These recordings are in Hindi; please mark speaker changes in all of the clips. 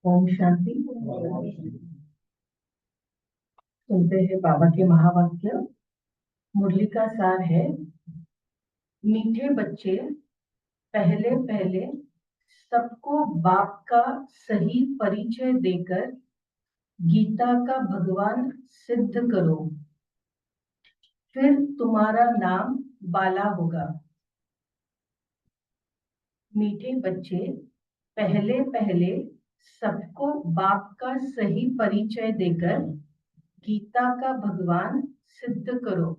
Speaker 1: ओम शांति। सुनते हैं बाबा के महावाक्य। मुरली का सार है, मीठे बच्चे, पहले पहले सबको बाप का सही परिचय देकर गीता का भगवान सिद्ध करो, फिर तुम्हारा नाम बाला होगा। मीठे बच्चे, पहले पहले सबको बाप का सही परिचय देकर गीता का भगवान सिद्ध करो,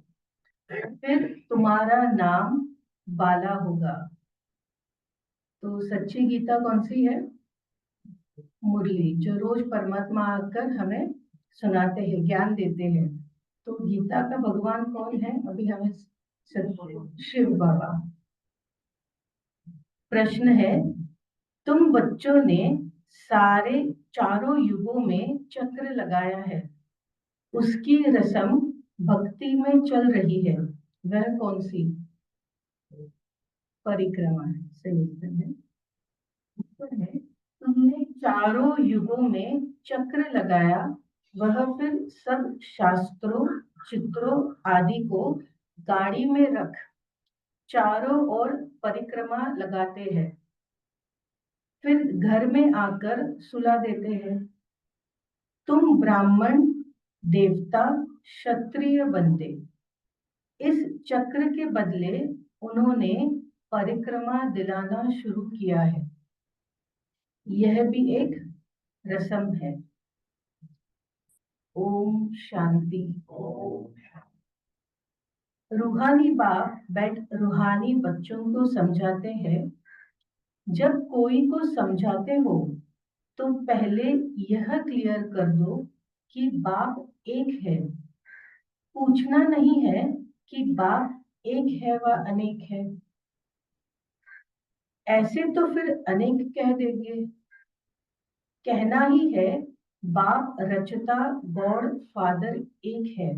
Speaker 1: फिर तुम्हारा नाम बाला होगा। तो सच्ची गीता कौन सी है? मुरली, जो रोज परमात्मा आकर हमें सुनाते हैं, ज्ञान देते हैं। तो गीता का भगवान कौन है? अभी हमें शिव बाबा। प्रश्न है, तुम बच्चों ने सारे चारों युगों में चक्र लगाया है, उसकी रस्म भक्ति में चल रही है, वह कौन सी? परिक्रमा है। सही उत्तर है। उत्तर है, तुमने चारों युगों में चक्र लगाया, वह फिर सब शास्त्रों चित्रों आदि को गाड़ी में रख चारों ओर परिक्रमा लगाते हैं, फिर घर में आकर सुला देते हैं। तुम ब्राह्मण, देवता, क्षत्रिय बनते। इस चक्र के बदले उन्होंने परिक्रमा दिलाना शुरू किया है। यह भी एक रस्म है। ओम शांति। रूहानी बाप बैठ रूहानी बच्चों को समझाते हैं। जब कोई को समझाते हो तो पहले यह क्लियर कर दो कि बाप एक है। पूछना नहीं है कि बाप एक है व अनेक है, ऐसे तो फिर अनेक कह देंगे। कहना ही है बाप रचता गॉड फादर एक है,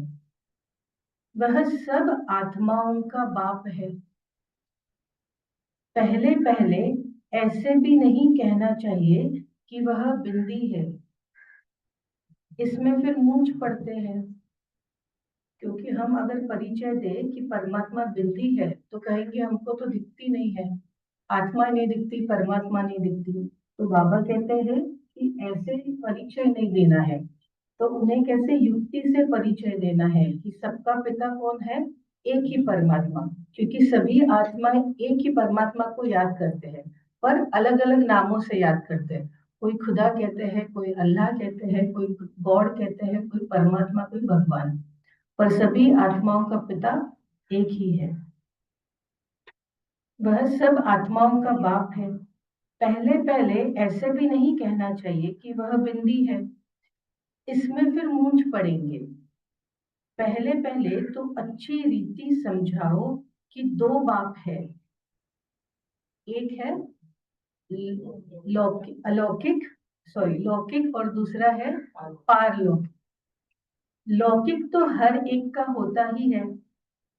Speaker 1: वह सब आत्माओं का बाप है। पहले पहले ऐसे भी नहीं कहना चाहिए कि वह बिंदी है, इसमें फिर मूंछ पड़ते हैं। क्योंकि हम अगर परिचय दे कि परमात्मा बिंदी है तो कहेंगे हमको तो दिखती नहीं है, आत्मा नहीं दिखती, परमात्मा नहीं दिखती। तो बाबा कहते हैं कि ऐसे ही परिचय नहीं देना है। तो उन्हें कैसे युक्ति से परिचय देना है कि सबका पिता कौन है? एक ही परमात्मा। क्योंकि सभी आत्माएं एक ही परमात्मा को याद करते हैं, पर अलग अलग नामों से याद करते हैं। कोई खुदा कहते हैं, कोई अल्लाह कहते हैं, कोई गॉड कहते हैं, कोई परमात्मा, कोई भगवान, पर सभी आत्माओं का पिता एक ही है। वह सब आत्माओं का बाप है। पहले पहले ऐसे भी नहीं कहना चाहिए कि वह बिंदी है, इसमें फिर मूंछ पड़ेंगे। पहले पहले तो अच्छी रीति समझाओ कि दो बाप है, एक है अलौकिक, लौकिक, और दूसरा है पारलौकिक। लौकिक तो हर एक का होता ही है,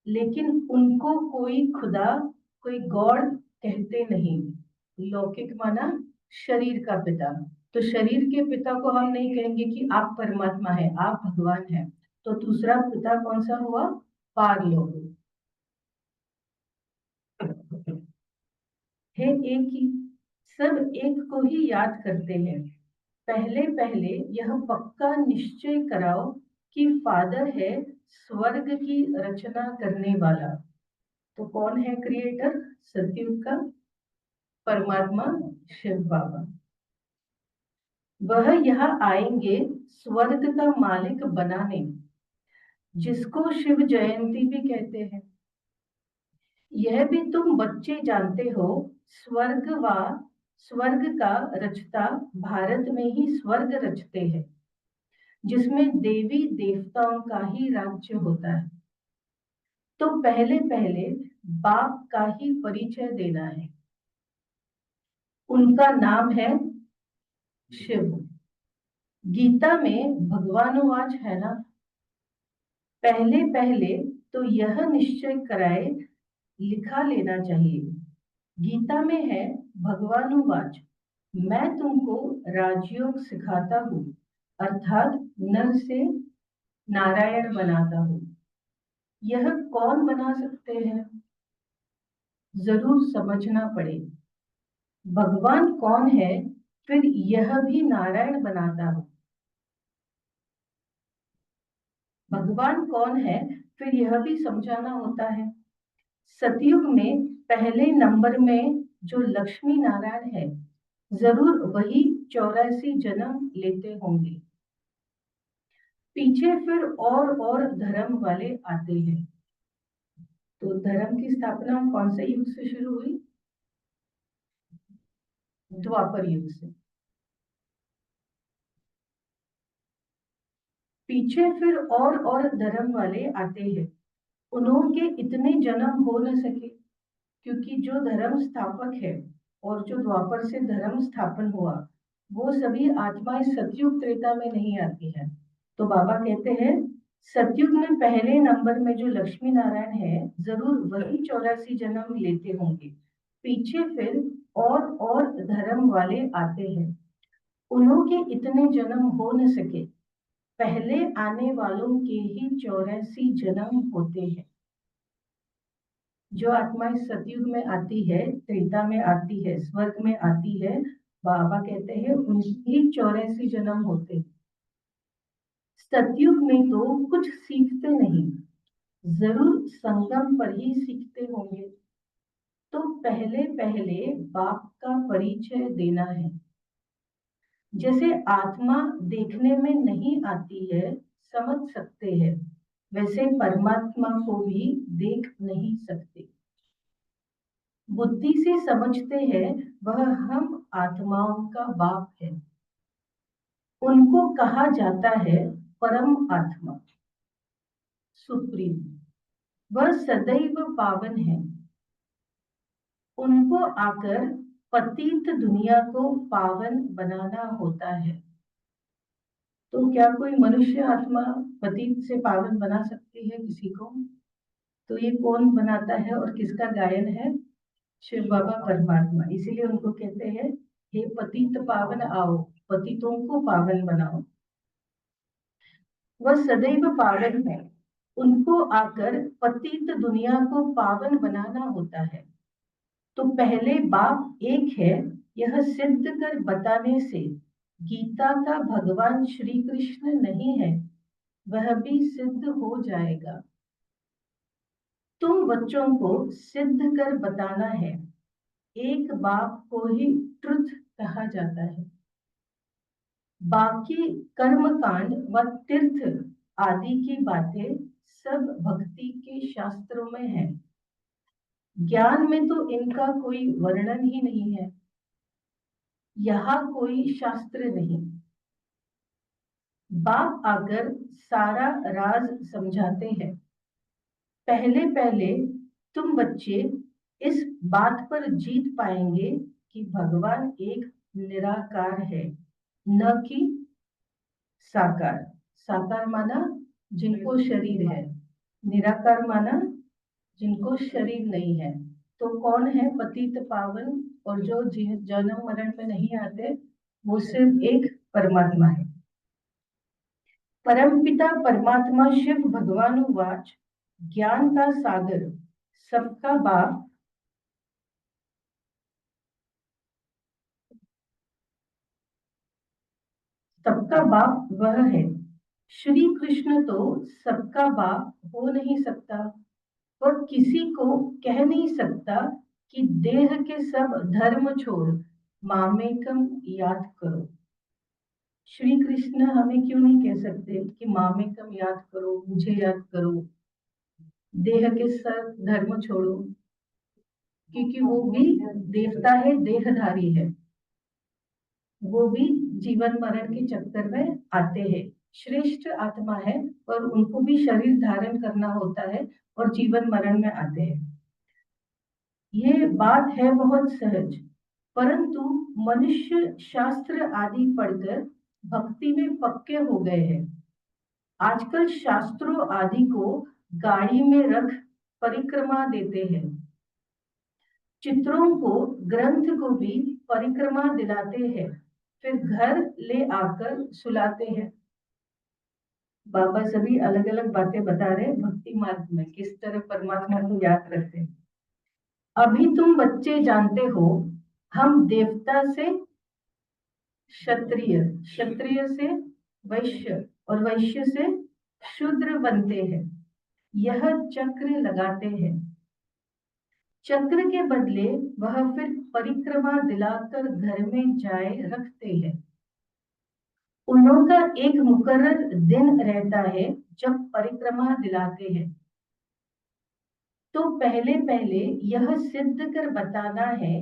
Speaker 1: लेकिन उनको कोई खुदा, कोई गॉड कहते नहीं। लौकिक माना शरीर का पिता। तो शरीर के पिता को हम नहीं कहेंगे कि आप परमात्मा है, आप भगवान है। तो दूसरा पिता कौन सा हुआ? पारलौकिक है। एक ही, सब एक को ही याद करते हैं। पहले पहले यह पक्का निश्चय कराओ कि फादर है स्वर्ग की रचना करने वाला। तो कौन है क्रिएटर सतयुग का? परमात्मा शिव बाबा। वह यहाँ आएंगे स्वर्ग का मालिक बनाने, जिसको शिव जयंती भी कहते हैं। यह भी तुम बच्चे जानते हो, स्वर्ग का रचता भारत में ही स्वर्ग रचते हैं, जिसमें देवी देवताओं का ही राज्य होता है। तो पहले पहले बाप का ही परिचय देना है। उनका नाम है शिव। गीता में भगवानुवाच है ना, पहले पहले तो यह निश्चय कराए लिखा लेना चाहिए। गीता में है भगवानुवाच, मैं तुमको राजयोग सिखाता हूँ, अर्थात नर से नारायण बनाता हूँ। यह कौन बना सकते हैं? जरूर समझना पड़े। भगवान कौन है, फिर यह भी नारायण बनाता हूँ। भगवान कौन है, फिर यह भी समझाना होता है। सतयुग में पहले नंबर में जो लक्ष्मी नारायण है, जरूर वही 84 जन्म लेते होंगे। पीछे फिर और धर्म वाले आते हैं। तो धर्म की स्थापना कौन से युग से शुरू हुई? द्वापर युग से। पीछे फिर और धर्म वाले आते हैं। उन्होंने इतने जन्म हो न सके, क्योंकि जो धर्म स्थापक है और जो द्वापर से धर्म स्थापन हुआ, वो सभी आत्माएं सतयुग त्रेता में नहीं आती हैं। तो बाबा कहते हैं, सतयुग में पहले नंबर में जो लक्ष्मी नारायण है, जरूर वही 84 जन्म लेते होंगे। पीछे फिर और धर्म वाले आते हैं। उन्होंने इतने जन्म हो न सके, पहले आने वालों के ही 84 जन्म होते हैं। जो आत्माएं सतयुग में आती है, त्रेता में आती है, स्वर्ग में आती है, बाबा कहते हैं उनकी 84 जन्म होते हैं। सतयुग में तो कुछ सीखते नहीं, जरूर संगम पर ही सीखते होंगे। तो पहले पहले बाप का परिचय देना है। जैसे आत्मा देखने में नहीं आती है, समझ सकते हैं, वैसे परमात्मा को भी देख नहीं सकते। बुद्धि से समझते हैं वह हम आत्माओं का बाप है। उनको कहा जाता है परम आत्मा, सुप्रीम। वह सदैव पावन है। उनको आकर पतित दुनिया को पावन बनाना होता है। तो क्या कोई मनुष्य आत्मा पतित से पावन बना सकती है किसी को? तो ये कौन बनाता है और किसका गायन है? शिव बाबा परमात्मा। इसीलिए उनको कहते हैं, हे पतित पावन आओ, पतितों को पावन बनाओ। वह सदैव पावन है। उनको आकर पतित दुनिया को पावन बनाना होता है। तो पहले बाप एक है, यह सिद्ध कर बताने से गीता का भगवान श्री कृष्ण नहीं है, वह भी सिद्ध हो जाएगा। तुम बच्चों को सिद्ध कर बताना है। एक बाप को ही ट्रुथ कहा जाता है। बाकी कर्म कांड व तीर्थ आदि की बातें सब भक्ति के शास्त्रों में है। ज्ञान में तो इनका कोई वर्णन ही नहीं है। यहाँ कोई शास्त्र नहीं। बाप आकर सारा राज समझाते हैं। पहले पहले तुम बच्चे इस बात पर जीत पाएंगे कि भगवान एक निराकार है, न कि साकार। साकार माना जिनको शरीर है, निराकार माना जिनको शरीर नहीं है। तो कौन है पतित पावन और जो जन्म मरण में नहीं आते? वो सिर्फ एक परमात्मा है। परमपिता परमात्मा शिव भगवान वाच, ज्ञान का सागर, सबका बाप, सबका बाप वह है। श्री कृष्ण तो सबका बाप हो नहीं सकता, और किसी को कह नहीं सकता कि देह के सब धर्म छोड़ मामेकम याद करो। श्री कृष्ण हमें क्यों नहीं कह सकते कि मामेकम याद करो, मुझे याद करो, देह के सब धर्म छोड़ो? क्योंकि वो भी देवता है, देहधारी है। वो भी जीवन मरण के चक्कर में आते हैं। श्रेष्ठ आत्मा है, पर उनको भी शरीर धारण करना होता है और जीवन मरण में आते हैं। ये बात है बहुत सहज, परंतु मनुष्य शास्त्र आदि पढ़कर भक्ति में पक्के हो गए हैं। आजकल शास्त्रों आदि को गाड़ी में रख परिक्रमा देते हैं। चित्रों को, ग्रंथ को भी परिक्रमा दिलाते हैं, फिर घर ले आकर सुलाते हैं। बाबा सभी अलग अलग बातें बता रहे हैं भक्ति मार्ग में किस तरह परमात्मा को याद करते हैं। अभी तुम बच्चे जानते हो, हम देवता से क्षत्रिय, क्षत्रिय से वैश्य और वैश्य से शूद्र बनते हैं। यह चक्र लगाते हैं, चक्र के बदले वह फिर परिक्रमा दिलाकर घर में जाए रखते हैं। उनका एक मुकर्रर दिन रहता है जब परिक्रमा दिलाते हैं। तो पहले पहले यह सिद्ध कर बताना है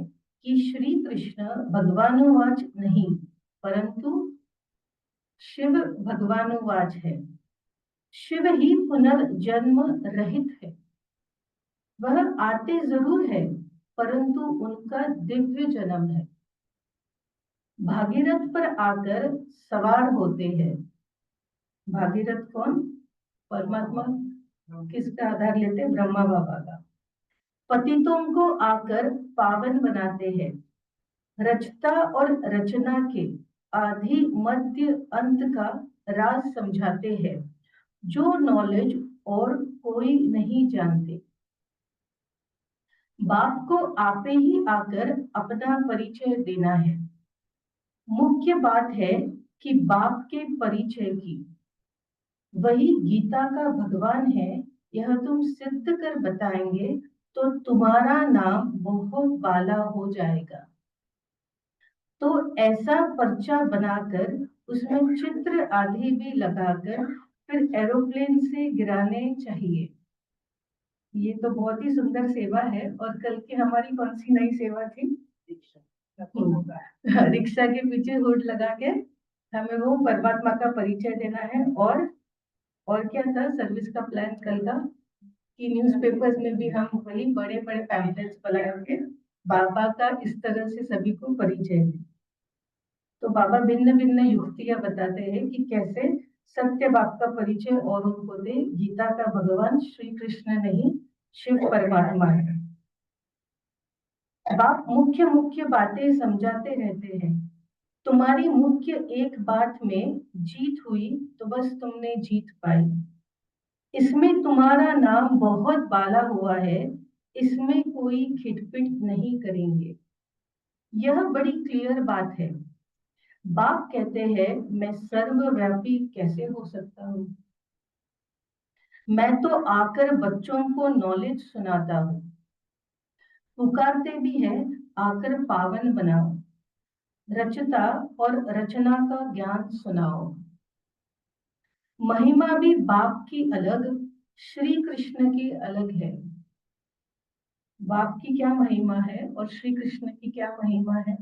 Speaker 1: कि श्री कृष्ण भगवानुवाच नहीं, परंतु शिव भगवानुवाच है। शिव ही पुनर्जन्म रहित है। वह आते जरूर है, परंतु उनका दिव्य जन्म है। भागीरथ पर आकर सवार होते हैं। भागीरथ कौन? परमात्मा। किसका आधार लेते? ब्रह्मा बाबा का। पतितों को आकर पावन बनाते हैं। रचता और रचना के आदि मध्य अंत का राज समझाते हैं, जो नॉलेज और कोई नहीं जानते। बाप को आपे ही आकर अपना परिचय देना है। मुख्य बात है कि बाप के परिचय की। वही गीता का भगवान है, यह तुम सिद्ध कर बताएंगे तो तुम्हारा नाम बहुत बाला हो जाएगा। तो ऐसा पर्चा बनाकर उसमें चित्र आदि भी लगाकर फिर एरोप्लेन से गिराने चाहिए। ये तो बहुत ही सुंदर सेवा है। और कल की हमारी कौन सी नई सेवा थी? रिक्शा के पीछे हुड लगा के हमें वो परमात्मा का परिचय देना है। और क्या था सर्विस का प्लान कल का? कि न्यूज़पेपर्स में भी हम वही बड़े बड़े पैम्पलेट्स बना के बाबा का इस तरह से सभी को परिचय दें। तो बाबा भिन्न भिन्न युक्तियां बताते हैं कि कैसे सत्य बाप का परिचय और उनको दे। गीता का भगवान श्री कृष्ण नहीं, शिव परमात्मा है। बाप मुख्य मुख्य बातें समझाते रहते हैं। तुम्हारी मुख्य एक बात में जीत हुई तो बस तुमने जीत पाई। इसमें तुम्हारा नाम बहुत बाला हुआ है, इसमें कोई खिटपिट नहीं करेंगे। यह बड़ी क्लियर बात है। बाप कहते हैं मैं सर्वव्यापी कैसे हो सकता हूँ? मैं तो आकर बच्चों को नॉलेज सुनाता हूँ। पुकारते भी हैं आकर पावन बनाओ, रचता और रचना का ज्ञान सुनाओ। महिमा भी बाप की अलग, श्री कृष्ण की अलग है। बाप की क्या महिमा है और श्री कृष्ण की क्या महिमा है?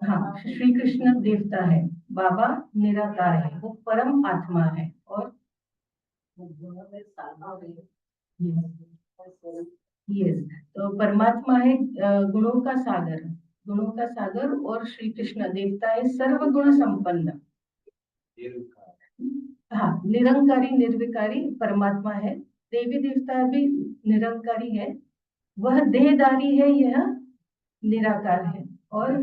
Speaker 1: हाँ, श्री कृष्ण देवता है, बाबा निराकार है, वो परम आत्मा है। और यस, तो परमात्मा है गुणों का सागर, गुणों का सागर। और श्री कृष्ण देवता है सर्वगुण संपन्न। हाँ, निरंकारी निर्विकारी परमात्मा है। देवी देवता भी निरंकारी है, वह देहधारी है, यह निराकार है। और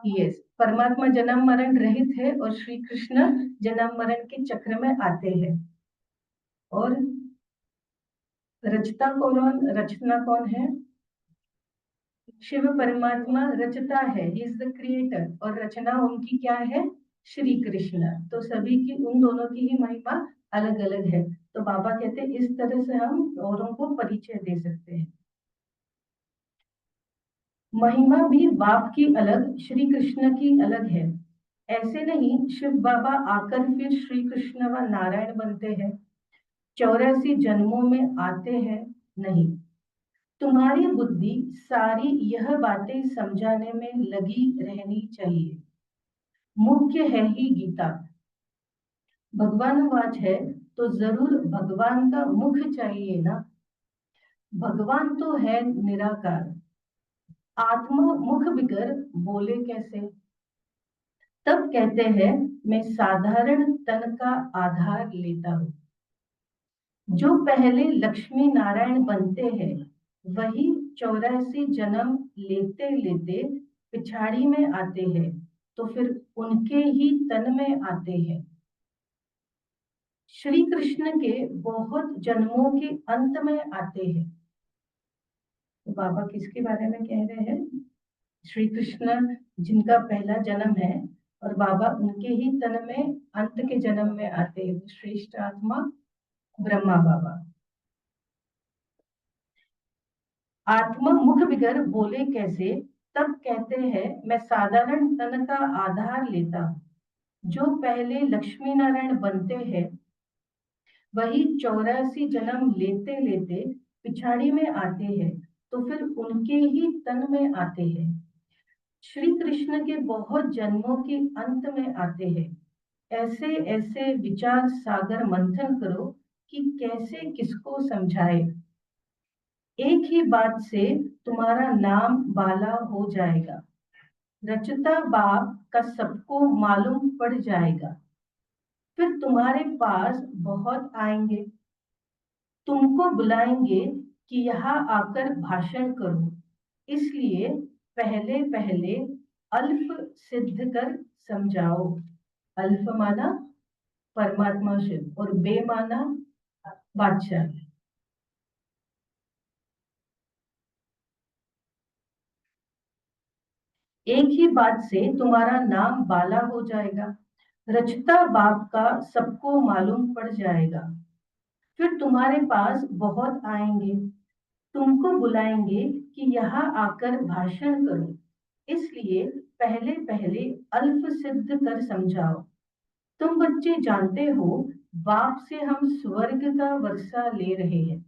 Speaker 1: यस, परमात्मा जन्म मरण रहित है और श्री कृष्ण जन्म मरण के चक्र में आते हैं। और रचना कौन है? शिव परमात्मा रचता है, ही इज द क्रिएटर। और रचना उनकी क्या है? श्री कृष्ण। तो सभी की, उन दोनों की ही महिमा अलग अलग है। तो बाबा कहते हैं इस तरह से हम औरों को परिचय दे सकते हैं। महिमा भी बाप की अलग, श्री कृष्ण की अलग है। ऐसे नहीं शिव बाबा आकर फिर श्री कृष्ण व नारायण बनते हैं, 84 जन्मों में आते हैं, नहीं। तुम्हारी बुद्धि सारी यह बातें समझाने में लगी रहनी चाहिए। मुख्य है ही गीता। भगवानुवाच है तो जरूर भगवान का मुख चाहिए ना। भगवान तो है निराकार, आत्मा मुख बिगर बोले कैसे? तब कहते हैं मैं साधारण तन का आधार लेता हूँ। जो पहले लक्ष्मी नारायण बनते हैं वही 84 जन्म लेते लेते पिछाड़ी में आते हैं, तो फिर उनके ही तन में आते हैं। श्री कृष्ण के बहुत जन्मों के अंत में आते हैं। तो बाबा किसके बारे में कह रहे हैं? श्री कृष्ण जिनका पहला जन्म है और बाबा उनके ही तन में अंत के जन्म में आते हैं, श्रेष्ठ आत्मा ब्रह्मा बाबा। आत्मा मुख बिगर बोले कैसे, तब कहते हैं मैं साधारण तन का आधार लेता हूँ। जो पहले लक्ष्मी नारायण बनते हैं वही 84 जन्म लेते लेते पिछाड़ी में आते हैं, तो फिर उनके ही तन में आते हैं। श्री कृष्ण के बहुत जन्मों के अंत में आते हैं। ऐसे ऐसे विचार सागर मंथन करो कि कैसे किसको समझाए। एक ही बात से तुम्हारा नाम बाला हो जाएगा। रचता बाप का सबको मालूम पड़ जाएगा। फिर तुम्हारे पास बहुत आएंगे, तुमको बुलाएंगे कि यहाँ आकर भाषण करो। इसलिए पहले पहले अल्फ सिद्ध कर समझाओ। अल्फ माना परमात्मा शिव और बे माना बादशाह। एक ही बात से तुम्हारा नाम बाला हो जाएगा। रचता बाप का सबको मालूम पड़ जाएगा। फिर तुम्हारे पास बहुत आएंगे, तुमको बुलाएंगे कि यहाँ आकर भाषण करो। इसलिए पहले पहले अल्प सिद्ध कर समझाओ। तुम बच्चे जानते हो बाप से हम स्वर्ग का वर्षा ले रहे हैं।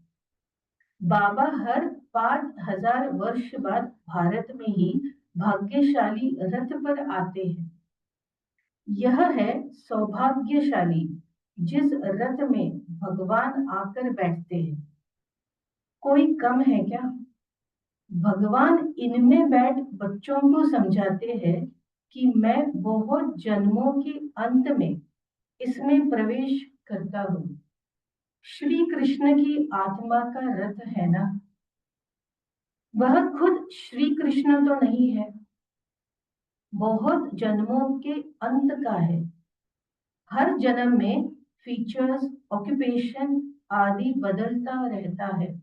Speaker 1: बाबा हर 5000 वर्ष बाद भारत में ही भाग्यशाली रथ पर आते हैं। यह है सौभाग्यशाली जिस रथ में भगवान आकर बैठते हैं। कोई कम है क्या? भगवान इनमें बैठ बच्चों को समझाते हैं कि मैं बहुत जन्मों के अंत में इसमें प्रवेश करता हूँ। श्री कृष्ण की आत्मा का रथ है ना, वह खुद श्री कृष्ण तो नहीं है, बहुत जन्मों के अंत का है। हर जन्म में फीचर्स, ऑक्यूपेशन आदि बदलता रहता है।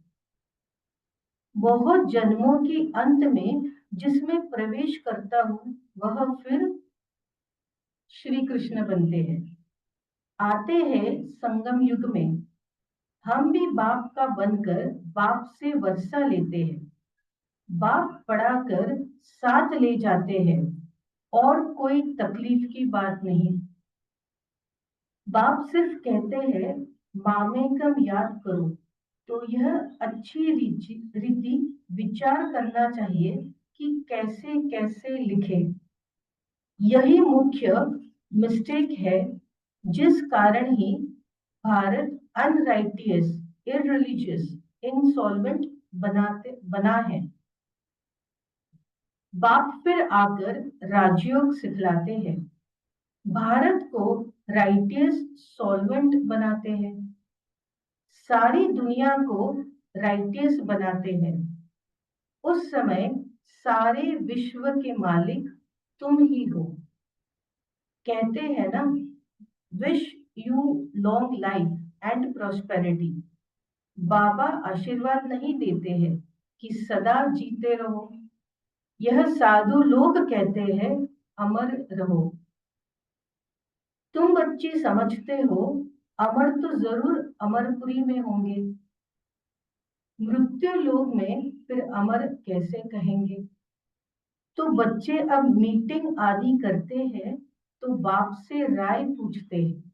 Speaker 1: बहुत जन्मों के अंत में जिसमें प्रवेश करता हूँ वह फिर श्री कृष्ण बनते हैं। आते हैं संगम युग में। हम भी बाप का बनकर बाप से वर्षा लेते हैं। बाप पढ़ाकर साथ ले जाते हैं और कोई तकलीफ की बात नहीं। बाप सिर्फ कहते हैं मामेकम याद करो, तो यह अच्छी रीति विचार करना चाहिए कि कैसे कैसे लिखे। यही मुख्य मिस्टेक है जिस कारण ही भारत अनराइटियस, इररिलीजियस, इनसॉल्वेंट बना है। बाप फिर आकर राजयोग सिखलाते हैं, भारत को राइटियस सॉल्वेंट बनाते हैं, सारी दुनिया को राइटियस बनाते हैं। उस समय सारे विश्व के मालिक तुम ही हो। कहते हैं ना, wish you long life and prosperity. बाबा आशीर्वाद नहीं देते हैं कि सदा जीते रहो। यह साधु लोग कहते हैं अमर रहो। तुम बच्चे समझते हो अमर तो जरूर अमरपुरी में होंगे, मृत्यु लोक में फिर अमर कैसे कहेंगे? तो बच्चे अब मीटिंग आदि करते हैं तो बाप से राय पूछते हैं।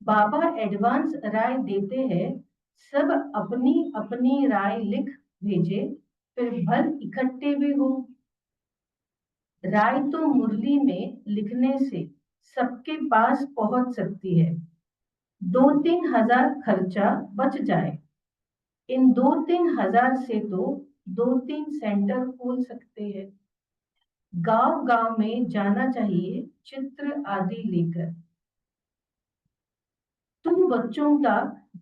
Speaker 1: बाबा एडवांस राय देते हैं, सब अपनी अपनी राय लिख भेजे, फिर भल इकट्ठे भी हो। राय तो मुरली में लिखने से सबके पास पहुंच सकती है। 2-3 हजार खर्चा बच जाए। इन 2-3 हजार से तो 2-3 सेंटर खोल सकते हैं। गांव गांव में जाना चाहिए चित्र आदि लेकर। तुम बच्चों का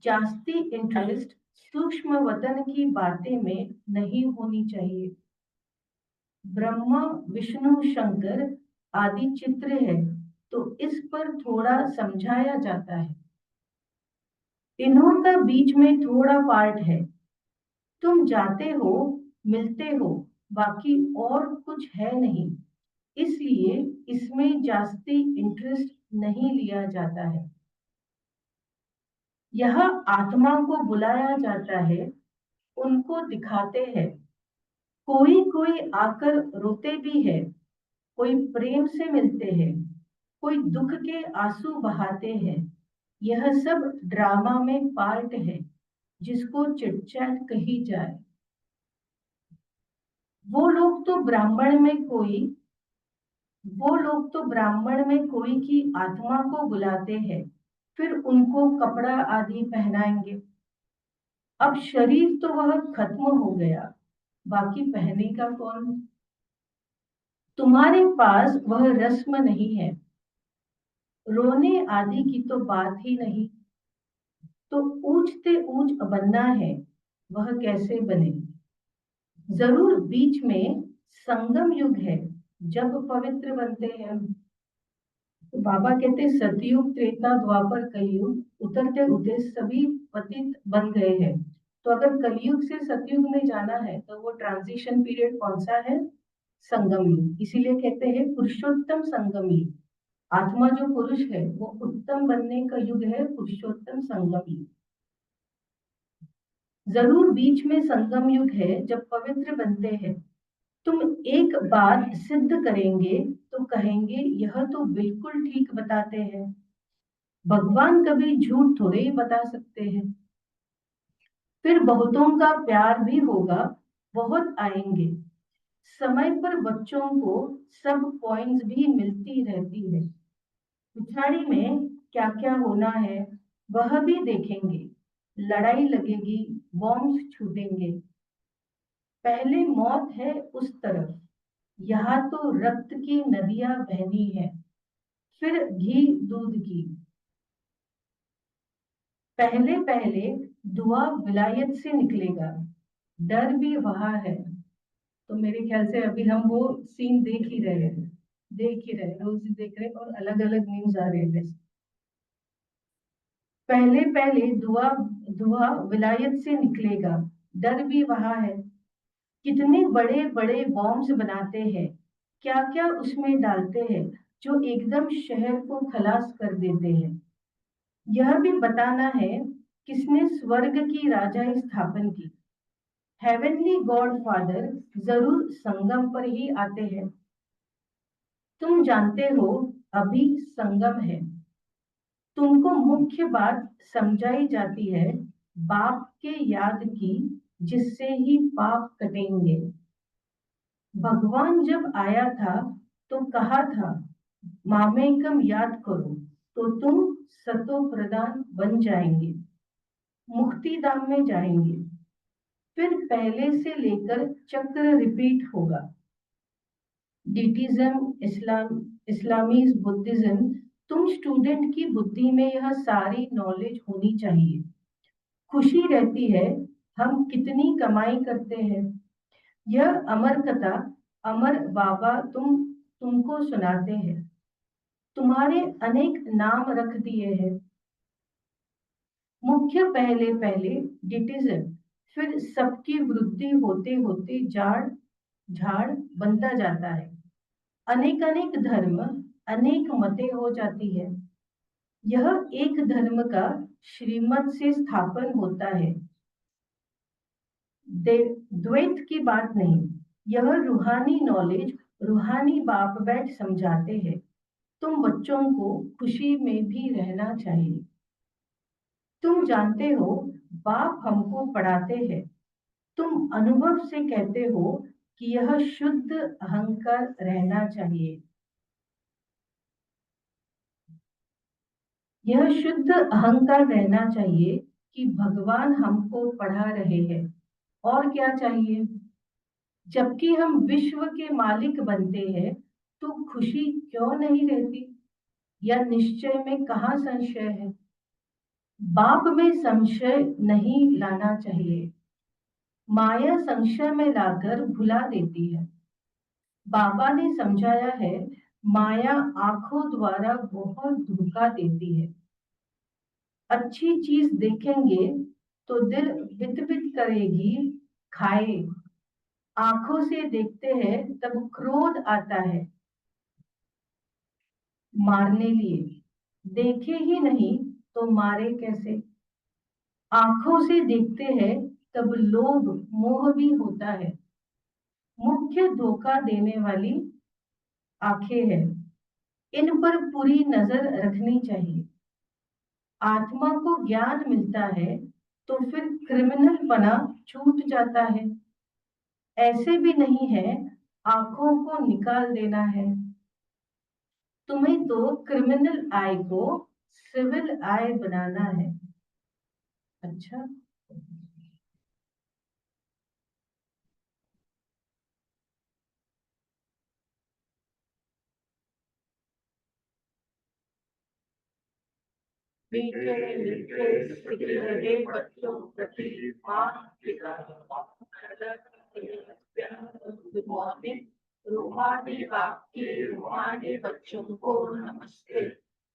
Speaker 1: जास्ती इंटरेस्ट सूक्ष्म वतन की बातें में नहीं होनी चाहिए। ब्रह्मा विष्णु शंकर आदि चित्र है तो इस पर थोड़ा समझाया जाता है। इन्हों का बीच में थोड़ा पार्ट है। तुम जाते हो, मिलते हो, बाकी और कुछ है नहीं, इसलिए इसमें जास्ती इंटरेस्ट नहीं लिया जाता है। यह आत्मा को बुलाया जाता है, उनको दिखाते हैं। कोई कोई आकर रोते भी है, कोई प्रेम से मिलते हैं, कोई दुख के आंसू बहाते हैं। यह सब ड्रामा में पार्ट है, जिसको चिटचैट कही जाए। वो लोग तो ब्राह्मण में कोई वो लोग तो ब्राह्मण में कोई की आत्मा को बुलाते हैं, फिर उनको कपड़ा आदि पहनाएंगे। अब शरीर तो वह खत्म हो गया, बाकी पहने का कौन? तुम्हारे पास वह रस्म नहीं है, रोने आदि की तो बात ही नहीं। तो ऊंचते ऊंच बनना है, वह कैसे बने? जरूर बीच में संगम युग है, जब पवित्र बनते हैं। तो बाबा कहते सतयुग त्रेता द्वापर कलयुग उतरते उतरते सभी पतित बन गए हैं। तो अगर कलयुग से सतयुग में जाना है तो वो ट्रांजिशन पीरियड कौन सा है? संगम युग। इसीलिए कहते हैं पुरुषोत्तम संगम युग। आत्मा जो पुरुष है वो उत्तम बनने का युग है, पुरुषोत्तम संगम युग। जरूर बीच में संगम युग है जब पवित्र बनते हैं। तुम एक बात सिद्ध करेंगे तो कहेंगे यह तो बिल्कुल ठीक बताते हैं। भगवान कभी झूठ थोड़े ही बता सकते हैं। फिर बहुतों का प्यार भी होगा, बहुत आएंगे। समय पर बच्चों को सब पॉइंट्स भी मिलती रहती है। पिछाड़ी में क्या क्या होना है वह भी देखेंगे। लड़ाई लगेगी, बॉम्ब्स छूटेंगे। पहले मौत है उस तरफ, यहाँ तो रक्त की नदियां बहनी है, फिर घी दूध की। पहले पहले दुआ विलायत से निकलेगा, डर भी वहां है। तो मेरे ख्याल से अभी हम वो सीन देख ही रहे रोज ही देख रहे हैं और अलग अलग न्यूज आ रहे हैं। पहले पहले दुआ दुआ विलायत से निकलेगा, डर भी वहां है। कितने बड़े बड़े बॉम्ब्स बनाते हैं, क्या क्या उसमें डालते हैं जो एकदम शहर को खलास कर देते हैं। यह भी बताना है किसने स्वर्ग की राजा स्थापन की। हेवनली गॉड फादर जरूर संगम पर ही आते हैं। तुम जानते हो अभी संगम है। तुमको मुख्य बात समझाई जाती है, बाप के याद की, जिससे ही पाप कटेंगे। भगवान जब आया था तो कहा था मामेकम याद करो तो तुम सतो प्रधान बन जाएंगे, मुक्ति धाम में जाएंगे। फिर पहले से लेकर चक्र रिपीट होगा। डिटिज्म, इस्लामीज, बुद्धिज्म। तुम स्टूडेंट की बुद्धि में यह सारी नॉलेज होनी चाहिए। खुशी रहती है हम कितनी कमाई करते हैं। यह अमर कथा अमर बाबा तुमको सुनाते हैं। तुम्हारे अनेक नाम रख दिए हैं। मुख्य पहले पहले डिटिज्म, फिर सबकी वृद्धि होते होते झाड़ झाड़ बनता जाता है। अनेक अनेक धर्म, अनेक मतें हो जाती है। यह एक धर्म का श्रीमत से स्थापन होता है, द्वैत की बात नहीं। यह रूहानी नॉलेज रूहानी बाप बैठ समझाते हैं। तुम बच्चों को खुशी में भी रहना चाहिए। तुम जानते हो बाप हमको पढ़ाते हैं। तुम अनुभव से कहते हो कि यह शुद्ध अहंकार रहना चाहिए। यह शुद्ध अहंकार रहना चाहिए कि भगवान हमको पढ़ा रहे हैं। और क्या चाहिए? जबकि हम विश्व के मालिक बनते हैं तो खुशी क्यों नहीं रहती? या निश्चय में कहाँ संशय है? बाप में संशय नहीं लाना चाहिए, माया संशय में लाकर भुला देती है। बाबा ने समझाया है, माया आंखों द्वारा बहुत धोखा देती है। अच्छी चीज देखेंगे तो दिल बित बित करेगी, खाए। आंखों से देखते हैं तब क्रोध आता है, मारने लिए। देखे ही नहीं तो मारे कैसे। आंखों से देखते हैं तब लोभ मोह भी होता है। मुख्य धोखा देने वाली आंखें हैं, इन पर पूरी नजर रखनी चाहिए। आत्मा को ज्ञान मिलता है तो फिर क्रिमिनल पना छूट जाता है। ऐसे भी नहीं है आंखों को निकाल देना है। तुम्हें तो क्रिमिनल आई को सिविल आई बनाना है। अच्छा। मीठे मीठे सिकरे रहे बच्चों प्रति माँ पिता गुड मॉर्निंग। रूहानी बाप की रूहानी बच्चों को नमस्ते।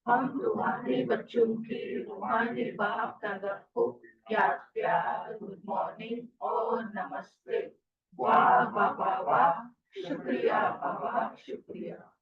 Speaker 1: हम रूहानी बच्चों की रूहानी बाप दादा को प्यार प्यार गुड मॉर्निंग और नमस्ते। वाह बाबा वाह, शुक्रिया बाबा शुक्रिया।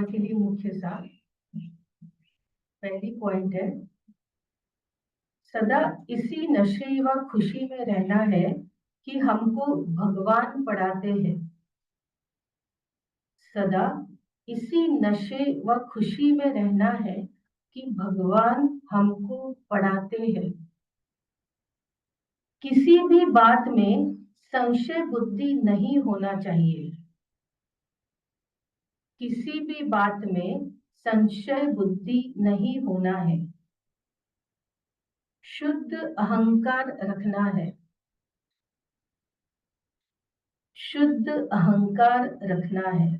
Speaker 1: के लिए मुख्य सार पहली पॉइंट है, सदा इसी नशे व खुशी में रहना है कि हमको भगवान पढ़ाते हैं। सदा इसी नशे व खुशी में रहना है कि भगवान हमको पढ़ाते हैं। किसी भी बात में संशय बुद्धि नहीं होना चाहिए। किसी भी बात में संशय बुद्धि नहीं होना है। शुद्ध अहंकार रखना है। शुद्ध अहंकार रखना है।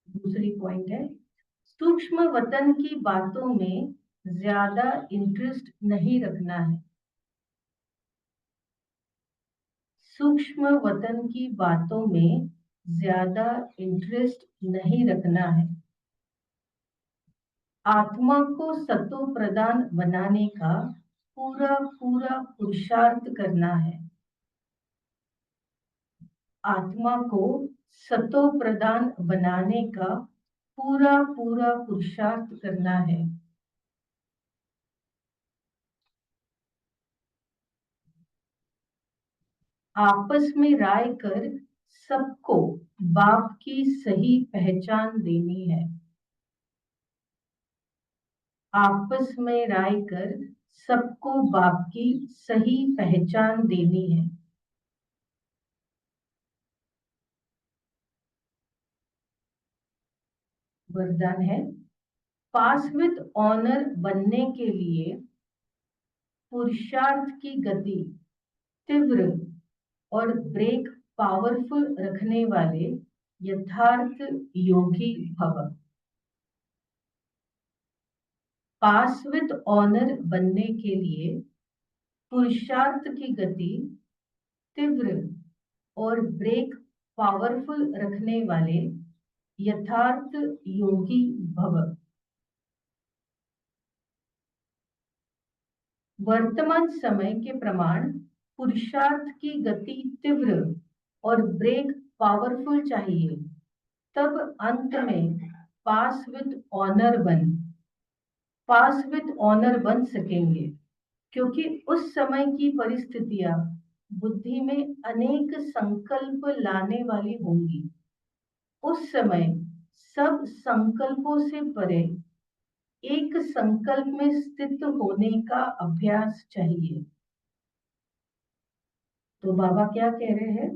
Speaker 1: दूसरी पॉइंट है, सूक्ष्म वतन की बातों में ज्यादा इंटरेस्ट नहीं रखना है। सूक्ष्म वतन की बातों में ज्यादा इंटरेस्ट नहीं रखना है। आत्मा को सतो प्रदान बनाने का पूरा पूरा पुरुषार्थ करना है। आत्मा को सतो प्रदान बनाने का पूरा पूरा पुरुषार्थ करना है। आपस में राय कर सबको बाप की सही पहचान देनी है। आपस में राय कर सबको बाप की सही पहचान देनी है। वरदान है, पास विद ऑनर बनने के लिए पुरुषार्थ की गति तीव्र और ब्रेक पावरफुल रखने वाले यथार्थ योगी भव। पास विद ऑनर बनने के लिए पुरुषार्थ की गति तीव्र और ब्रेक पावरफुल रखने वाले यथार्थ योगी भव। वर्तमान समय के प्रमाण पुरुषार्थ की गति तीव्र और ब्रेक पावरफुल चाहिए, तब अंत में पास विद ऑनर बन सकेंगे। क्योंकि उस समय की परिस्थितियां बुद्धि में अनेक संकल्प लाने वाली होंगी। उस समय सब संकल्पों से परे एक संकल्प में स्थित होने का अभ्यास चाहिए। तो बाबा क्या कह रहे हैं,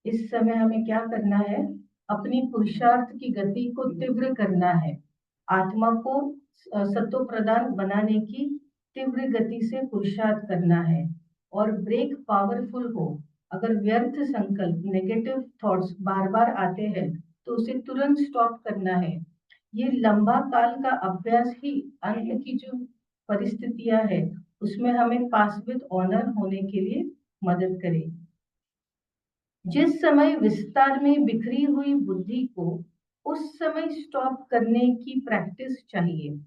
Speaker 1: इस समय हमें क्या करना है, अपनी पुरुषार्थ की गति को तीव्र करना है, आत्मा को सत्व प्रदान बनाने की तीव्र गति से पुरुषार्थ करना है और ब्रेक पावरफुल हो। अगर व्यर्थ संकल्प नेगेटिव थॉट्स बार बार आते हैं तो उसे तुरंत स्टॉप करना है। ये लंबा काल का अभ्यास ही अंत की जो परिस्थितियां है उसमें हमें पास विद ऑनर होने के लिए मदद करेगी। जिस समय विस्तार में बिखरी हुई बुद्धि को उस समय स्टॉप करने की प्रैक्टिस चाहिए।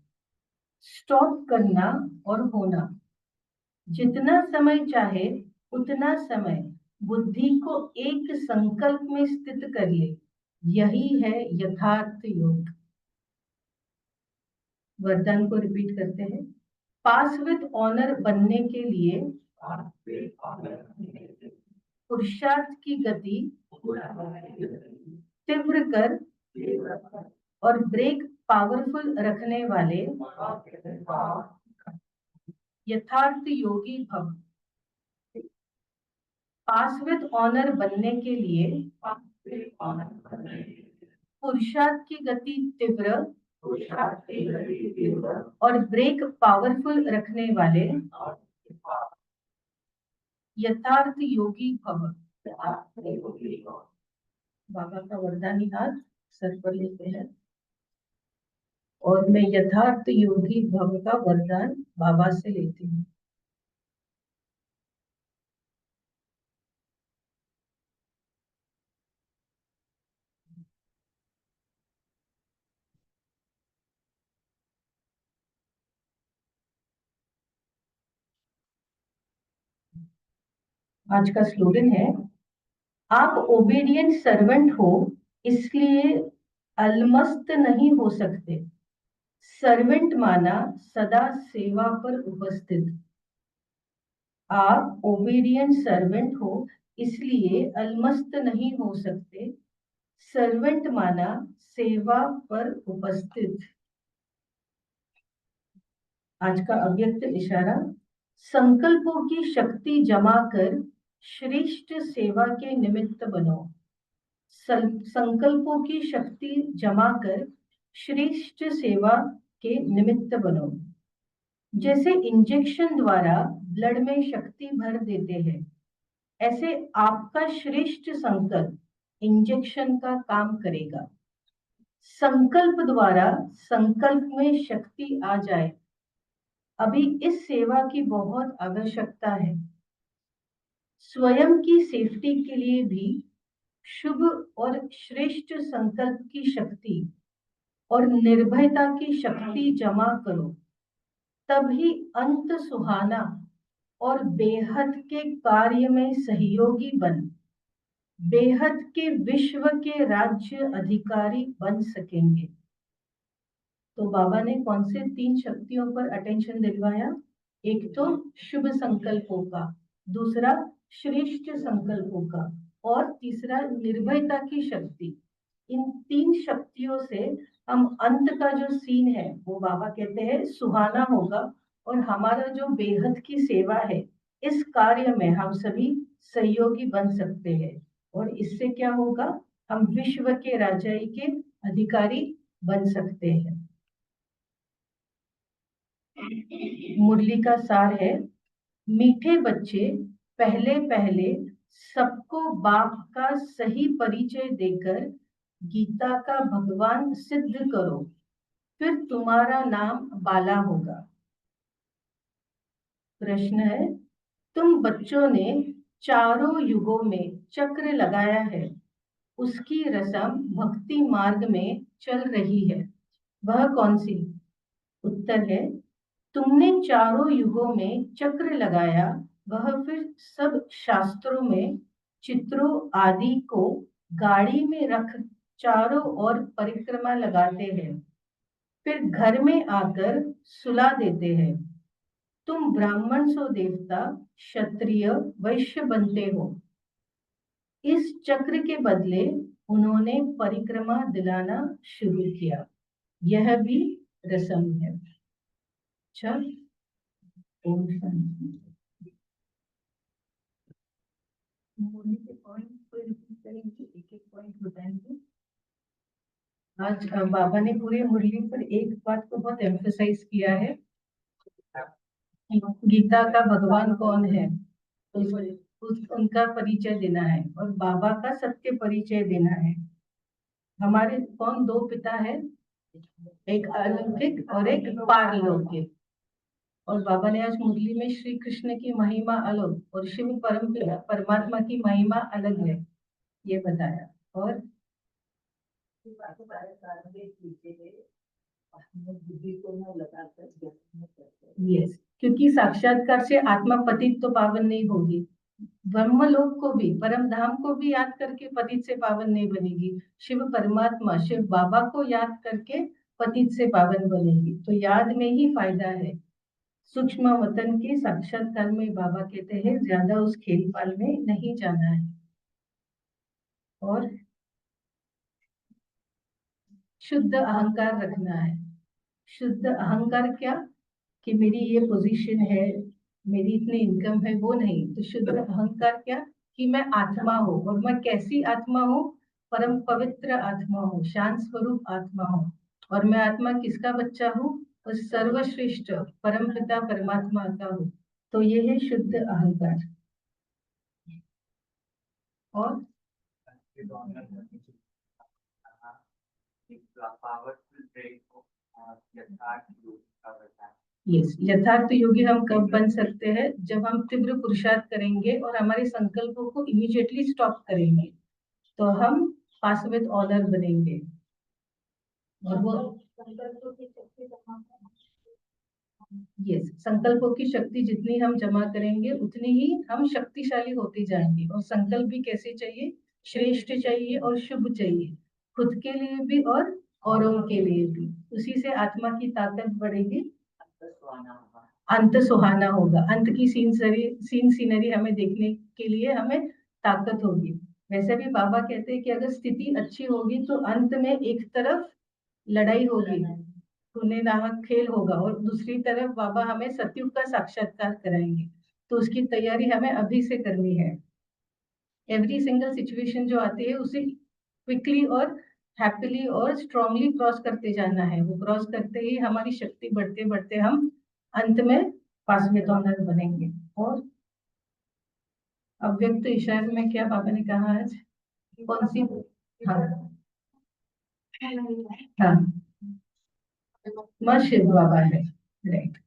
Speaker 1: स्टॉप करना और होना, जितना समय चाहे उतना समय बुद्धि को एक संकल्प में स्थित कर ले, यही है यथार्थ योग। वरदान को रिपीट करते हैं। पास विद ऑनर बनने के लिए पुरुषार्थ की गति तीव्र कर और ब्रेक पावरफुल रखने वाले यथार्थ योगी भव। पास विद ऑनर बनने के लिए पुरुषार्थ की गति तीव्र और ब्रेक पावरफुल रखने वाले यथार्थ योगी भव। बाबा का वरदानी हाथ सर पर लेते हैं और मैं यथार्थ योगी भव का वरदान बाबा से लेती हूँ। आज का स्लोगन है, आप ओबीडियंट सर्वेंट हो इसलिए अलमस्त नहीं हो सकते। सर्वेंट माना सदा सेवा पर उपस्थित। आप ओबीडियंट सर्वेंट हो इसलिए अलमस्त नहीं हो सकते। सर्वेंट माना सेवा पर उपस्थित। आज का अव्यक्त इशारा, संकल्पों की शक्ति जमा कर श्रेष्ठ सेवा के निमित्त बनो। संकल्पों की शक्ति जमा कर श्रेष्ठ सेवा के निमित्त बनो। जैसे इंजेक्शन द्वारा ब्लड में शक्ति भर देते हैं, ऐसे आपका श्रेष्ठ संकल्प इंजेक्शन का काम करेगा। संकल्प द्वारा संकल्प में शक्ति आ जाए। अभी इस सेवा की बहुत आवश्यकता है। स्वयं की सेफ्टी के लिए भी शुभ और श्रेष्ठ संकल्प की शक्ति और निर्भयता की शक्ति जमा करो, तभी अंत सुहाना और बेहद के कार्य में सहयोगी बन बेहद के विश्व के राज्य अधिकारी बन सकेंगे। तो बाबा ने कौन से 3 शक्तियों पर अटेंशन दिलवाया? एक तो शुभ संकल्पों का, दूसरा श्रेष्ठ संकल्पों का और तीसरा निर्भयता की शक्ति। इन 3 शक्तियों से हम अंत का जो सीन है वो बाबा कहते हैं सुहाना होगा और हमारा जो बेहद की सेवा है इस कार्य में हम सभी सहयोगी बन सकते हैं और इससे क्या होगा, हम विश्व के राजाई के अधिकारी बन सकते हैं। मुरली का सार है, मीठे बच्चे पहले पहले सबको बाप का सही परिचय देकर गीता का भगवान सिद्ध करो, फिर तुम्हारा नाम बाला होगा। प्रश्न है, तुम बच्चों ने चारों युगों में चक्र लगाया है, उसकी रस्म भक्ति मार्ग में चल रही है, वह कौन सी? उत्तर है, तुमने चारों युगों में चक्र लगाया, वह फिर सब शास्त्रों में चित्रों आदि को गाड़ी में रख चारों ओर परिक्रमा लगाते हैं, फिर घर में आकर सुला देते हैं। तुम ब्राह्मण सो देवता, क्षत्रिय वैश्य बनते हो। इस चक्र के बदले उन्होंने परिक्रमा दिलाना शुरू किया। यह भी रस्म है। अच्छा, ओम शांति। मुरली के पॉइंट को रिपीट करेंगे, एक एक पॉइंट बताएंगे। आज बाबा ने पूरी मुरली पर एक बात को बहुत एम्फसाइज किया है, गीता का भगवान कौन है, तो उनका परिचय देना है और बाबा का सत्य परिचय देना है। हमारे कौन दो पिता है, एक अलौकिक और एक पारलौकिक। और बाबा ने आज मुरली में श्री कृष्ण की महिमा अलग और शिव परमात्मा की महिमा अलग है, ये बताया। और यस, क्योंकि साक्षात्कार से आत्मा पतित तो पावन नहीं होगी, ब्रह्मलोक को भी, परम धाम को भी याद करके पतित से पावन नहीं बनेगी, शिव परमात्मा शिव बाबा को याद करके पतित से पावन बनेगी। तो याद में ही फायदा है। सूक्ष्म वतन के साक्षात्कार में बाबा कहते हैं ज्यादा उस खेल पाल में नहीं जाना है। और शुद्ध अहंकार रखना है। शुद्ध अहंकार क्या, कि मेरी ये पोजीशन है, मेरी इतनी इनकम है, वो नहीं। तो शुद्ध अहंकार क्या, कि मैं आत्मा हूँ। और मैं कैसी आत्मा हूँ, परम पवित्र आत्मा हूँ, शांत स्वरूप आत्मा हूँ। और मैं आत्मा किसका बच्चा हूँ, उस सर्वश्रेष्ठ परम पिता परमात्मा का हूँ। तो ये है शुद्ध अहंकार। और यस, यथार्थ योगी हम कब बन सकते हैं, जब हम तीव्र पुरुषार्थ करेंगे और हमारे संकल्पों को इमीडिएटली स्टॉप करेंगे, तो हम पास विद ऑनर बनेंगे। और वो यस, संकल्पों की शक्ति जितनी हम जमा करेंगे उतनी ही हम शक्तिशाली होते जाएंगे। और संकल्प भी कैसे चाहिए, श्रेष्ठ चाहिए और शुभ चाहिए, खुद के लिए भी और औरों के लिए भी। उसी से आत्मा की ताकत बढ़ेगी, अंत सुहाना होगा। अंत की सीन सीनरी हमें देखने के लिए हमें ताकत होगी। वैसे भी बाबा कहते हैं कि अगर स्थिति अच्छी होगी तो अंत में एक तरफ लड़ाई होगी, पुण्य नामक खेल होगा, और दूसरी तरफ बाबा हमें सतयुग का साक्षात्कार कराएंगे। तो उसकी तैयारी हमें अभी से करनी है। एवरी सिंगल सिचुएशन जो आती है उसे क्विकली और हैप्पीली और स्ट्रांगली क्रॉस करते जाना है। वो क्रॉस करते ही हमारी शक्ति बढ़ते बढ़ते हम अंत में पास में ऑनर बनेंगे। और अव्यक्त इशारे में क्या बाबा ने कहा है, कौन सी? हाँ हाँ, माँ शिव बाबा है, राइट।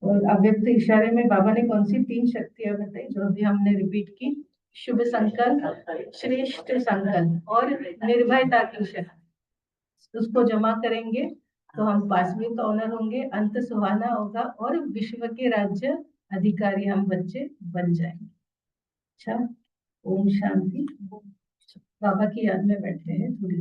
Speaker 1: और अव्यक्त इशारे में बाबा ने कौन सी 3 शक्तियां बताई जो अभी हमने रिपीट की, शुभ संकल्प, श्रेष्ठ संकल्प और निर्भयता की शक्ति। उसको जमा करेंगे तो हम पास में तो ऑनर होंगे, अंत सुहाना होगा और विश्व के राज्य अधिकारी हम बच्चे बन जाएंगे। अच्छा, ओम शांति। बाबा की याद में बैठे हैं थोड़ी।